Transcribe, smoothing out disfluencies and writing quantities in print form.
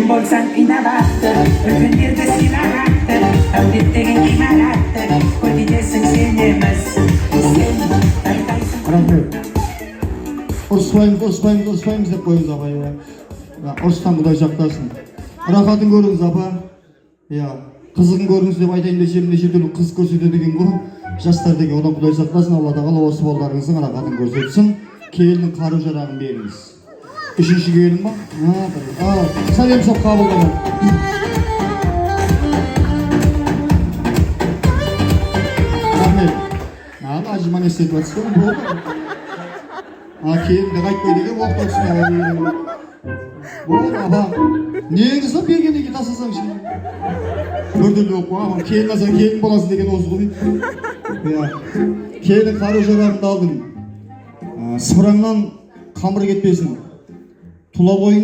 Sen bolsan inanattır, ülkünlerde silahаттır, Tavdettegin imarattır, Ko'rgidesin sen emas, sen aytaysın. Rahmet. Ұрыспаймыз деп қойыңыз апа, иә. Ұрыстан Құдай сақтасын. Рахатын көріңіз апа. Иә. Қызығын көріңіз деп айтайын десем, неше түрлі қыз көрсетеді екен ғой. Жастар деген одан Құдай сақтасын, Алла тағала осы балдарыңыздың рахатын көрсетсін. Келіннің қару-жарағын беріңіз. Үшінші келін ба? Сәлем соқ қабылдаған. Рахмет. Ажыман естетіп жатсыз ба? Келінді қайтпай деген уақыт өтсін. Болды апа. Неңді сол бергеннен кейін тасасаң ше. Көрділі болып қойған. Келін алсаң келін боласың деген осы ғой. Келін қару-жарағыңды алдың. Сыпыраңнан қамыр кетпесін. Тұла бойың